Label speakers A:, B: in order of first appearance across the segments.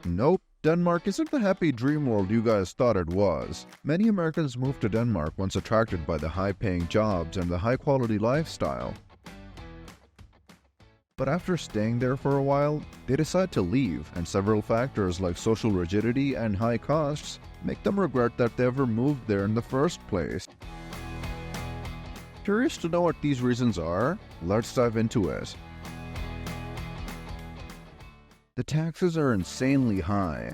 A: Nope, Denmark isn't the happy dream world you guys thought it was. Many Americans move to Denmark once attracted by the high-paying jobs and the high-quality lifestyle. But after staying there for a while, they decide to leave, and several factors like social rigidity and high costs make them regret that they ever moved there in the first place. Curious to know what these reasons are? Let's dive into it. The taxes are insanely high.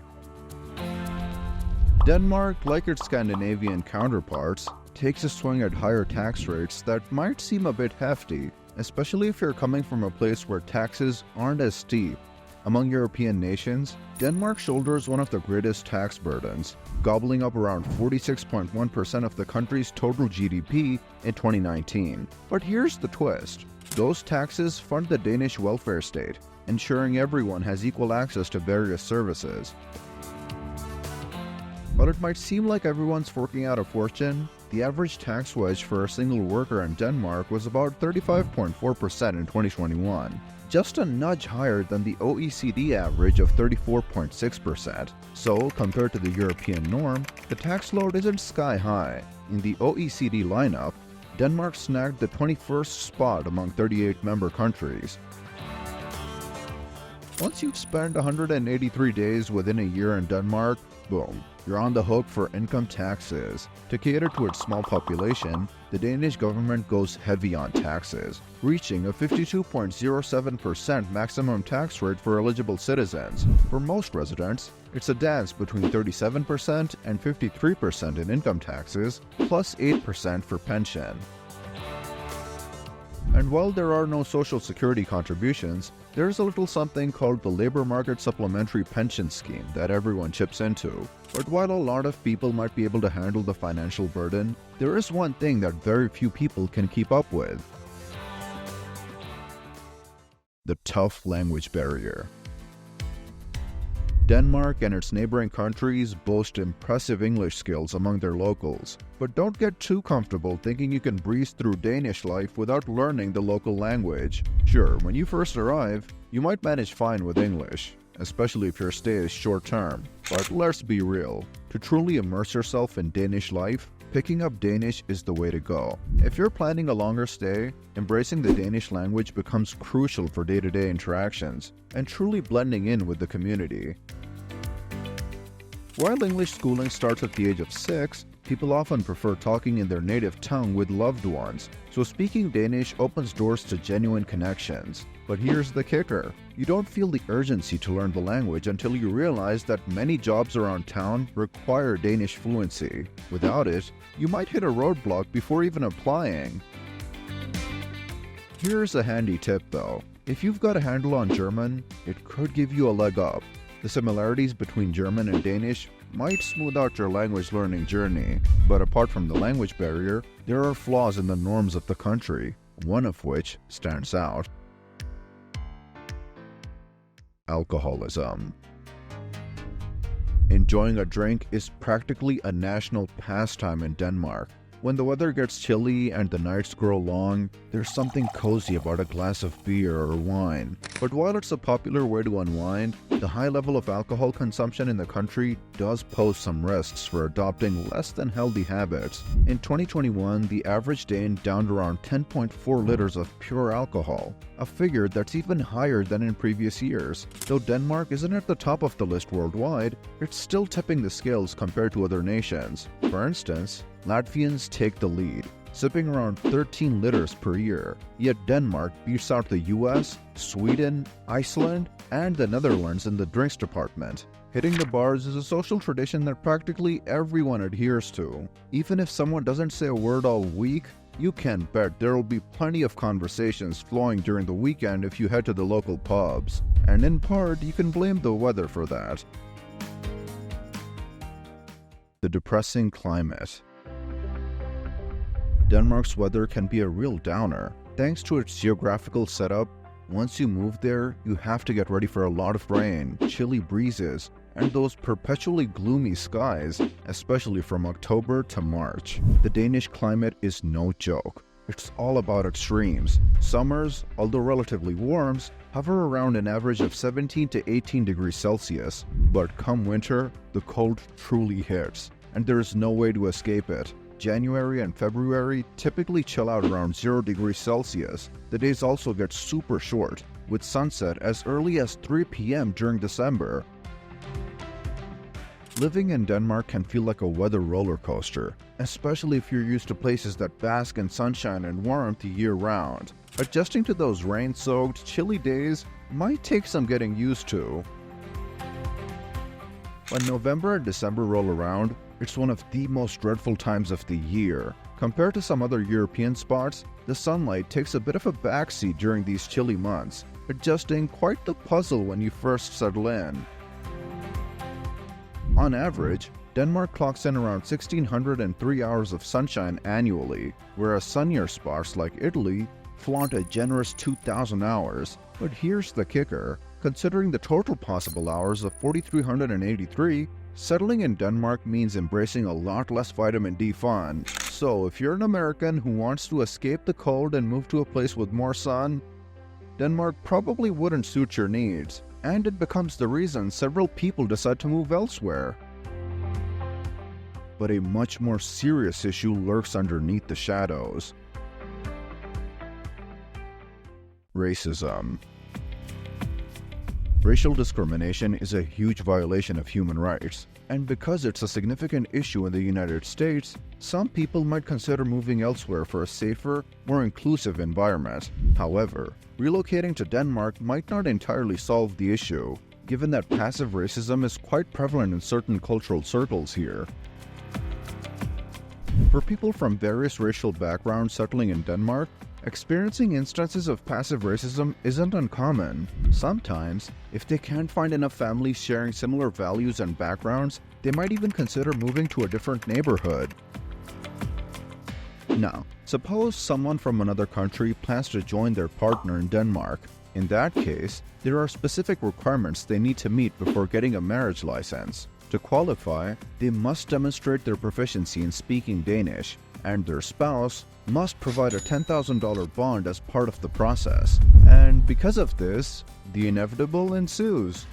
A: Denmark, like its Scandinavian counterparts, takes a swing at higher tax rates that might seem a bit hefty, especially if you're coming from a place where taxes aren't as steep. Among European nations, Denmark shoulders one of the greatest tax burdens, gobbling up around 46.1% of the country's total GDP in 2019. But here's the twist. Those taxes fund the Danish welfare state, ensuring everyone has equal access to various services. While it might seem like everyone's forking out a fortune, the average tax wedge for a single worker in Denmark was about 35.4% in 2021, just a nudge higher than the OECD average of 34.6%. So, compared to the European norm, the tax load isn't sky high. In the OECD lineup, Denmark snagged the 21st spot among 38 member countries. Once you've spent 183 days within a year in Denmark, boom, you're on the hook for income taxes. To cater to its small population, the Danish government goes heavy on taxes, reaching a 52.07% maximum tax rate for eligible citizens. For most residents, it's a dance between 37% and 53% in income taxes, plus 8% for pension. And while there are no social security contributions, there's a little something called the Labor Market Supplementary Pension Scheme that everyone chips into. But while a lot of people might be able to handle the financial burden, there is one thing that very few people can keep up with: the tough language barrier. Denmark and its neighboring countries boast impressive English skills among their locals, but don't get too comfortable thinking you can breeze through Danish life without learning the local language. Sure, when you first arrive, you might manage fine with English, especially if your stay is short-term, but let's be real. To truly immerse yourself in Danish life, picking up Danish is the way to go. If you're planning a longer stay, embracing the Danish language becomes crucial for day-to-day interactions and truly blending in with the community. While English schooling starts at the age of 6, people often prefer talking in their native tongue with loved ones, so speaking Danish opens doors to genuine connections. But here's the kicker. You don't feel the urgency to learn the language until you realize that many jobs around town require Danish fluency. Without it, you might hit a roadblock before even applying. Here's a handy tip though. If you've got a handle on German, it could give you a leg up. The similarities between German and Danish might smooth out your language learning journey, but apart from the language barrier, there are flaws in the norms of the country, one of which stands out: alcoholism. Enjoying a drink is practically a national pastime in Denmark. When the weather gets chilly and the nights grow long, there's something cozy about a glass of beer or wine. But while it's a popular way to unwind, the high level of alcohol consumption in the country does pose some risks for adopting less than healthy habits. In 2021, the average Dane downed around 10.4 liters of pure alcohol, a figure that's even higher than in previous years. Though Denmark isn't at the top of the list worldwide, it's still tipping the scales compared to other nations. For instance, Latvians take the lead, sipping around 13 liters per year, yet Denmark beats out the US, Sweden, Iceland, and the Netherlands in the drinks department. Hitting the bars is a social tradition that practically everyone adheres to. Even if someone doesn't say a word all week, you can bet there will be plenty of conversations flowing during the weekend if you head to the local pubs. And in part, you can blame the weather for that. The depressing climate. Denmark's weather can be a real downer. Thanks to its geographical setup, once you move there, you have to get ready for a lot of rain, chilly breezes, and those perpetually gloomy skies, especially from October to March. The Danish climate is no joke. it's all about extremes. Summers, although relatively warm, hover around an average of 17 to 18 degrees Celsius, but come winter, the cold truly hits, and there is no way to escape it. January and February typically chill out around 0 degrees Celsius. The days also get super short, with sunset as early as 3 p.m. during December. Living in Denmark can feel like a weather roller coaster, especially if you're used to places that bask in sunshine and warmth year-round. Adjusting to those rain-soaked, chilly days might take some getting used to. When November and December roll around, it's one of the most dreadful times of the year. Compared to some other European spots, the sunlight takes a bit of a backseat during these chilly months, adjusting quite the puzzle when you first settle in. On average, Denmark clocks in around 1,603 hours of sunshine annually, whereas sunnier spots like Italy flaunt a generous 2,000 hours. But here's the kicker: considering the total possible hours of 4,383, settling in Denmark means embracing a lot less vitamin D fun. So if you're an American who wants to escape the cold and move to a place with more sun, Denmark probably wouldn't suit your needs, and it becomes the reason several people decide to move elsewhere. But a much more serious issue lurks underneath the shadows: racism. Racial discrimination is a huge violation of human rights, and because it's a significant issue in the United States, some people might consider moving elsewhere for a safer, more inclusive environment. However, relocating to Denmark might not entirely solve the issue, given that passive racism is quite prevalent in certain cultural circles here. For people from various racial backgrounds settling in Denmark, experiencing instances of passive racism isn't uncommon. Sometimes, if they can't find enough families sharing similar values and backgrounds, they might even consider moving to a different neighborhood. Now, suppose someone from another country plans to join their partner in Denmark. In that case, there are specific requirements they need to meet before getting a marriage license. To qualify, they must demonstrate their proficiency in speaking Danish, and their spouse must provide a $10,000 bond as part of the process. And because of this, the inevitable ensues.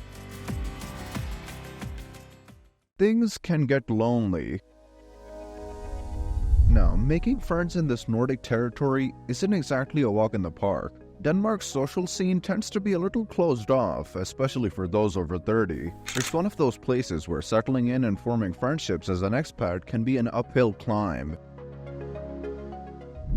A: Things can get lonely. Now, making friends in this Nordic territory isn't exactly a walk in the park. Denmark's social scene tends to be a little closed off, especially for those over 30. It's one of those places where settling in and forming friendships as an expat can be an uphill climb.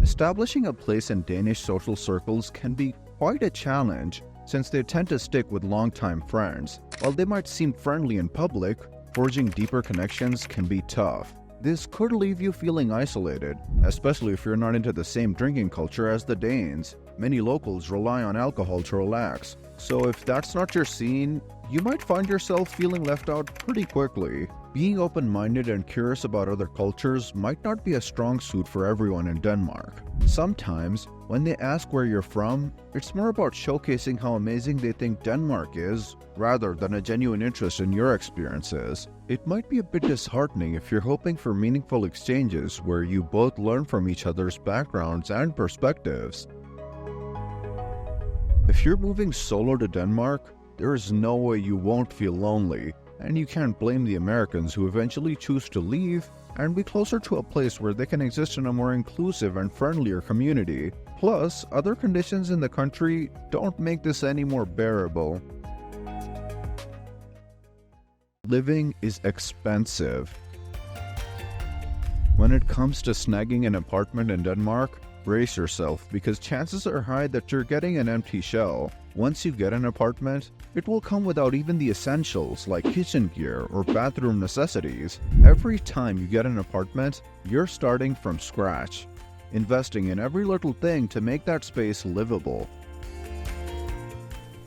A: Establishing a place in Danish social circles can be quite a challenge, since they tend to stick with longtime friends. While they might seem friendly in public, forging deeper connections can be tough. This could leave you feeling isolated, especially if you're not into the same drinking culture as the Danes. Many locals rely on alcohol to relax, so if that's not your scene, you might find yourself feeling left out pretty quickly. Being open-minded and curious about other cultures might not be a strong suit for everyone in Denmark. Sometimes, when they ask where you're from, it's more about showcasing how amazing they think Denmark is, rather than a genuine interest in your experiences. It might be a bit disheartening if you're hoping for meaningful exchanges where you both learn from each other's backgrounds and perspectives. If you're moving solo to Denmark, there is no way you won't feel lonely, and you can't blame the Americans who eventually choose to leave and be closer to a place where they can exist in a more inclusive and friendlier community. Plus, other conditions in the country don't make this any more bearable. Living is expensive. When it comes to snagging an apartment in Denmark, brace yourself, because chances are high that you're getting an empty shell. Once you get an apartment, it will come without even the essentials like kitchen gear or bathroom necessities. Every time you get an apartment, you're starting from scratch, investing in every little thing to make that space livable.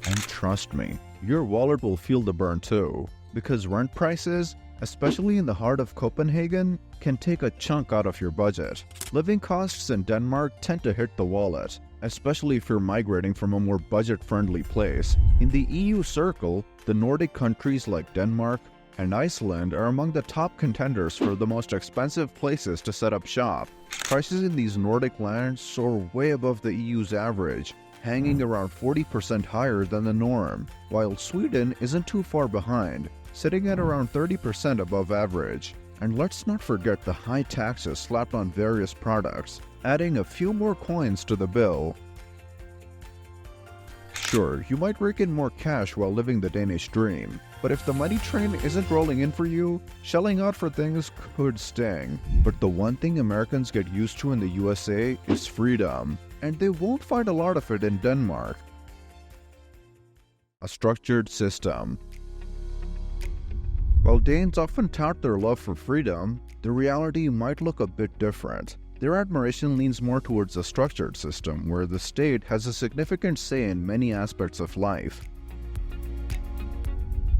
A: And trust me, your wallet will feel the burn too, because rent prices, especially in the heart of Copenhagen, can take a chunk out of your budget. Living costs in Denmark tend to hit the wallet, especially if you're migrating from a more budget-friendly place. In the EU circle, the Nordic countries like Denmark, and Iceland are among the top contenders for the most expensive places to set up shop. Prices in these Nordic lands soar way above the EU's average, hanging around 40% higher than the norm, while Sweden isn't too far behind, sitting at around 30% above average. And let's not forget the high taxes slapped on various products, adding a few more coins to the bill. Sure, you might rake in more cash while living the Danish dream, but if the money train isn't rolling in for you, shelling out for things could sting. But the one thing Americans get used to in the USA is freedom, and they won't find a lot of it in Denmark. A structured system. While Danes often tout their love for freedom, the reality might look a bit different. Their admiration leans more towards a structured system where the state has a significant say in many aspects of life.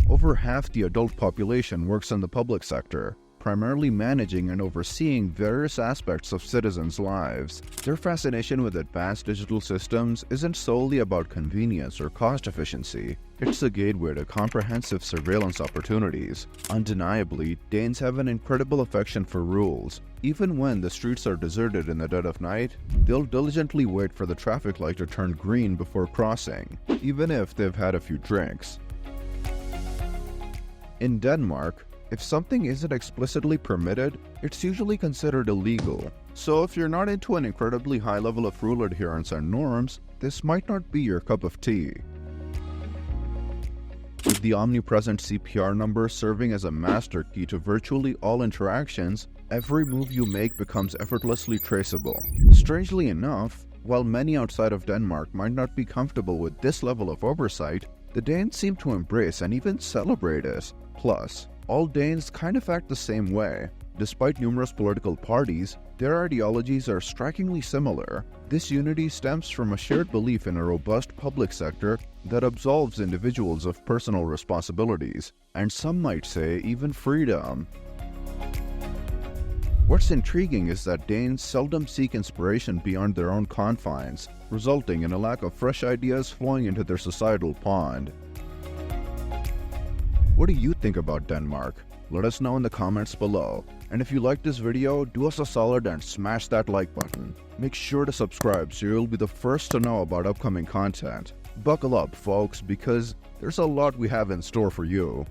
A: Over half the adult population works in the public sector, primarily managing and overseeing various aspects of citizens' lives. Their fascination with advanced digital systems isn't solely about convenience or cost efficiency. It's a gateway to comprehensive surveillance opportunities. Undeniably, Danes have an incredible affection for rules. Even when the streets are deserted in the dead of night, they'll diligently wait for the traffic light to turn green before crossing, even if they've had a few drinks. In Denmark, if something isn't explicitly permitted, it's usually considered illegal. So if you're not into an incredibly high level of rule adherence and norms, this might not be your cup of tea. With the omnipresent CPR number serving as a master key to virtually all interactions, every move you make becomes effortlessly traceable. Strangely enough, while many outside of Denmark might not be comfortable with this level of oversight, the Danes seem to embrace and even celebrate it. Plus, all Danes kind of act the same way. Despite numerous political parties, their ideologies are strikingly similar. This unity stems from a shared belief in a robust public sector that absolves individuals of personal responsibilities, and some might say even freedom. What's intriguing is that Danes seldom seek inspiration beyond their own confines, resulting in a lack of fresh ideas flowing into their societal pond. What do you think about Denmark? Let us know in the comments below. And if you liked this video, do us a solid and smash that like button. Make sure to subscribe so you'll be the first to know about upcoming content. Buckle up, folks, because there's a lot we have in store for you.